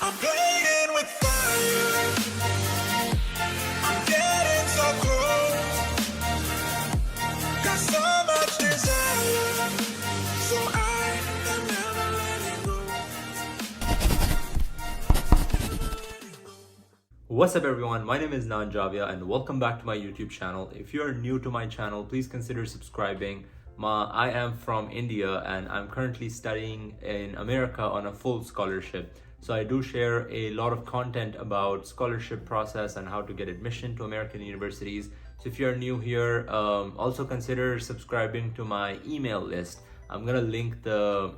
I'm playing with fire. I'm getting so close. Got so much desire. So I am never letting go. What's up everyone, my name is Nan Javia and welcome back to my YouTube channel. If you're new to my channel, please consider subscribing. I am from India and I'm currently studying in America on a full scholarship. So I do share a lot of content about scholarship process and how to get admission to American universities. So if you're new here, also consider subscribing to my email list. I'm gonna leave the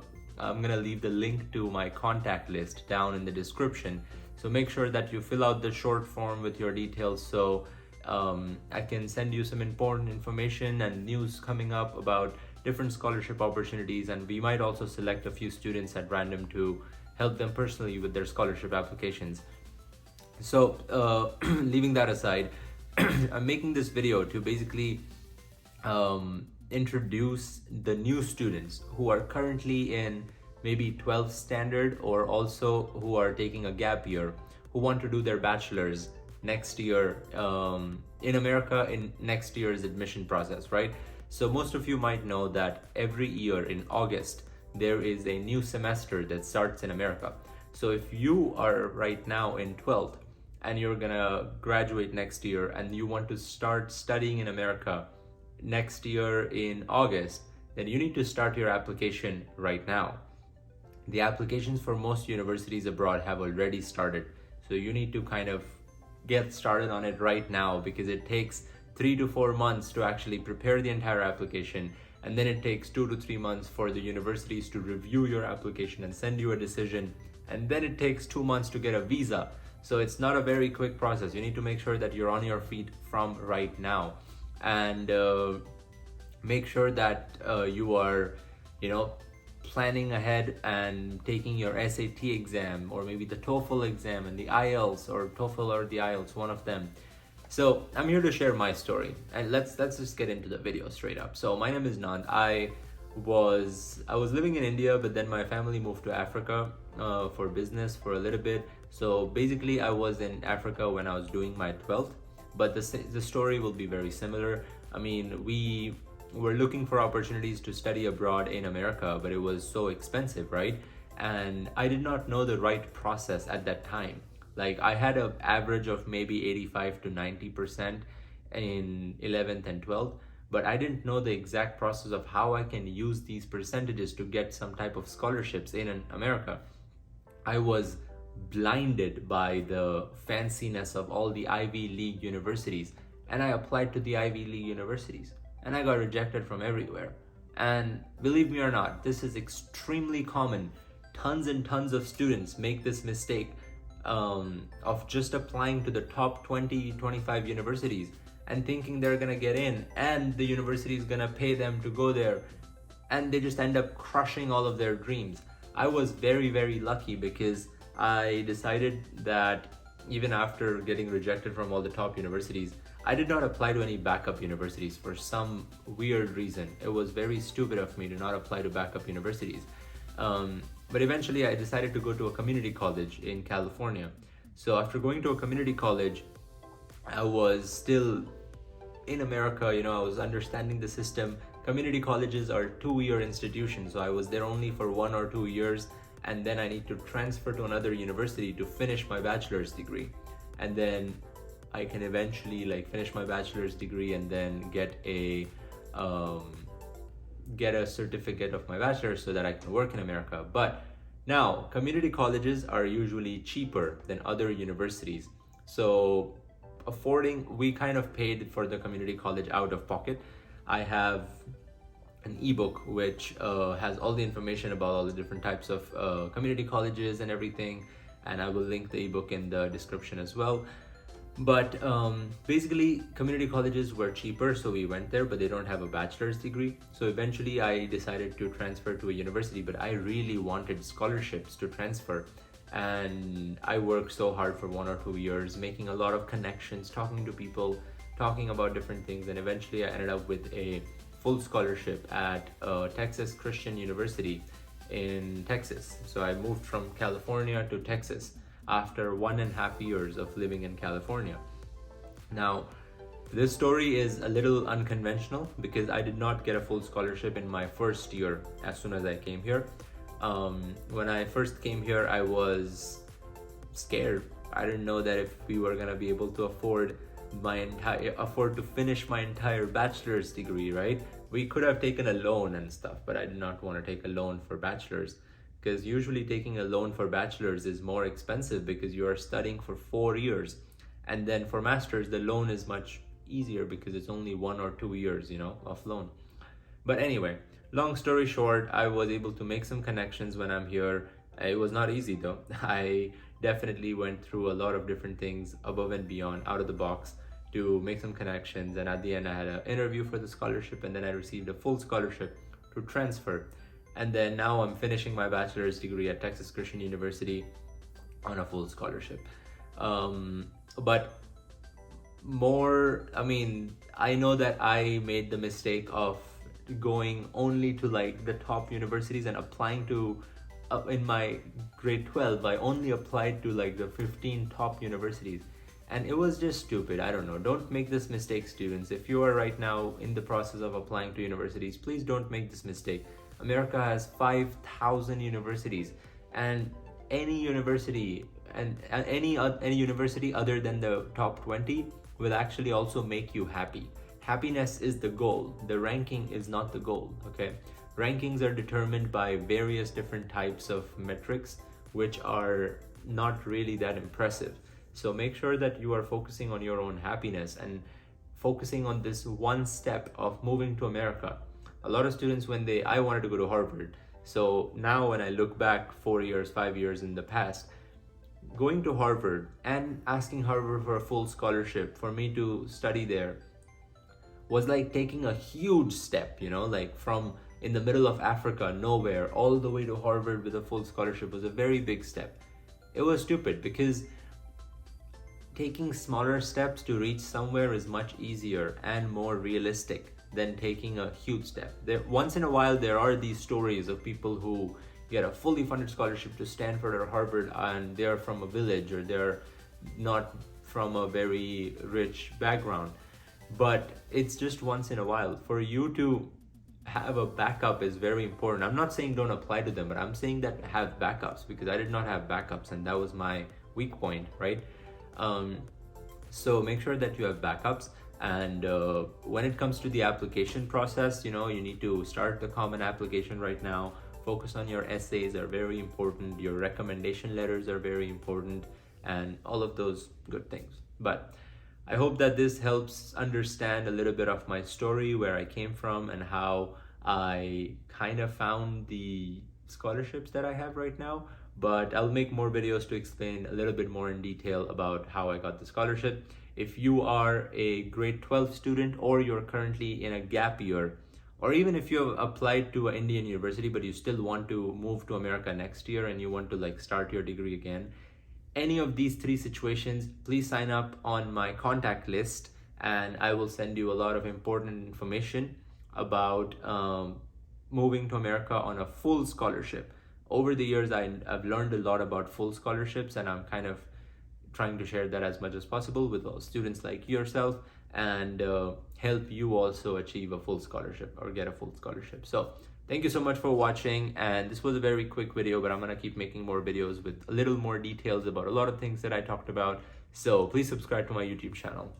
link to my contact list down in the description. So make sure that you fill out the short form with your details so I can send you some important information and news coming up about different scholarship opportunities, and we might also select a few students at random to help them personally with their scholarship applications. So leaving that aside, I'm making this video to basically introduce the new students who are currently in maybe 12th standard or also who are taking a gap year, who want to do their bachelor's next year in America in next year's admission process, right? So most of you might know that every year in August, there is a new semester that starts in America. So if you are right now in 12th and you're gonna graduate next year and you want to start studying in America next year in August, then you need to start your application right now. The applications for most universities abroad have already started. So you need to kind of get started on it right now because it takes 3 to 4 months to actually prepare the entire application. And then it takes 2 to 3 months for the universities to review your application and send you a decision. And then it takes 2 months to get a visa. So it's not a very quick process. You need to make sure that you're on your feet from right now. And make sure that you are, planning ahead and taking your SAT exam or maybe the TOEFL exam and the IELTS, or TOEFL or the IELTS, one of them. So I'm here to share my story, and let's just get into the video straight up. So my name is Nand. I was living in India, but then my family moved to Africa for business for a little bit. So basically I was in Africa when I was doing my 12th, but the story will be very similar. I mean, we were looking for opportunities to study abroad in America, but it was so expensive, right? And I did not know the right process at that time. Like, I had an average of maybe 85 to 90% in 11th and 12th, but I didn't know the exact process of how I can use these percentages to get some type of scholarships in America. I was blinded by the fanciness of all the Ivy League universities, and I applied to the Ivy League universities, and I got rejected from everywhere. And believe me or not, this is extremely common. Tons and tons of students make this mistake of just applying to the top 20, 25 universities and thinking they're gonna get in and the university is gonna pay them to go there, and they just end up crushing all of their dreams. I was very, very lucky because I decided that even after getting rejected from all the top universities, I did not apply to any backup universities for some weird reason. It was very stupid of me to not apply to backup universities. But eventually I decided to go to a community college in California. So after going to a community college, I was still in America, I was understanding the system. Community colleges are 2-year institutions, so I was there only for 1 or 2 years, and then I need to transfer to another university to finish my bachelor's degree. And then I can eventually finish my bachelor's degree and then get a certificate of my bachelor's so that I can work in America. But now community colleges are usually cheaper than other universities. So we kind of paid for the community college out of pocket. I have an ebook which has all the information about all the different types of community colleges and everything, and I will link the ebook in the description as well. But basically community colleges were cheaper, so we went there, but they don't have a bachelor's degree. So eventually I decided to transfer to a university, but I really wanted scholarships to transfer. And I worked so hard for 1 or 2 years, making a lot of connections, talking to people, talking about different things. And eventually I ended up with a full scholarship at Texas Christian University in Texas. So I moved from California to Texas. after 1.5 years of living in California. Now, this story is a little unconventional because I did not get a full scholarship in my first year as soon as I came here. When I first came here, I was scared. I didn't know that if we were gonna be able to afford to finish my entire bachelor's degree, right? We could have taken a loan and stuff, but I did not want to take a loan for bachelor's because usually taking a loan for bachelor's is more expensive because you are studying for 4 years. And then for master's, the loan is much easier because it's only 1 or 2 years, of loan. But anyway, long story short, I was able to make some connections when I'm here. It was not easy though. I definitely went through a lot of different things above and beyond, out of the box, to make some connections. And at the end, I had an interview for the scholarship, and then I received a full scholarship to transfer. And then now I'm finishing my bachelor's degree at Texas Christian University on a full scholarship. But I know that I made the mistake of going only to like the top universities and applying to in my grade 12 I only applied to like the 15 top universities, and it was just stupid. I don't know, don't make this mistake, students. If you are right now in the process of applying to universities, please don't make this mistake. America has 5,000 universities, and any university and any university other than the top 20 will actually also make you happy. Happiness is the goal. The ranking is not the goal, okay? Rankings are determined by various different types of metrics, which are not really that impressive. So make sure that you are focusing on your own happiness and focusing on this one step of moving to America. A lot of students, I wanted to go to Harvard. So now when I look back 4 years, 5 years in the past, going to Harvard and asking Harvard for a full scholarship for me to study there was like taking a huge step, like from in the middle of Africa, nowhere, all the way to Harvard with a full scholarship was a very big step. It was stupid because taking smaller steps to reach somewhere is much easier and more realistic than taking a huge step. Once in a while, there are these stories of people who get a fully funded scholarship to Stanford or Harvard, and they're from a village or they're not from a very rich background. But it's just once in a while. For you to have a backup is very important. I'm not saying don't apply to them, but I'm saying that have backups, because I did not have backups and that was my weak point, right? So make sure that you have backups. And when it comes to the application process, you need to start the common application right now. Focus on your essays are very important. Your recommendation letters are very important, and all of those good things. But I hope that this helps understand a little bit of my story, where I came from and how I kind of found the scholarships that I have right now. But I'll make more videos to explain a little bit more in detail about how I got the scholarship. If you are a grade 12 student, or you're currently in a gap year, or even if you have applied to an Indian university but you still want to move to America next year and you want to start your degree again, any of these 3 situations, please sign up on my contact list, and I will send you a lot of important information about moving to America on a full scholarship. Over the years, I've learned a lot about full scholarships, and I'm kind of trying to share that as much as possible with all students like yourself, and help you also achieve a full scholarship or get a full scholarship. So thank you so much for watching, and this was a very quick video, but I'm gonna keep making more videos with a little more details about a lot of things that I talked about. So please subscribe to my YouTube channel.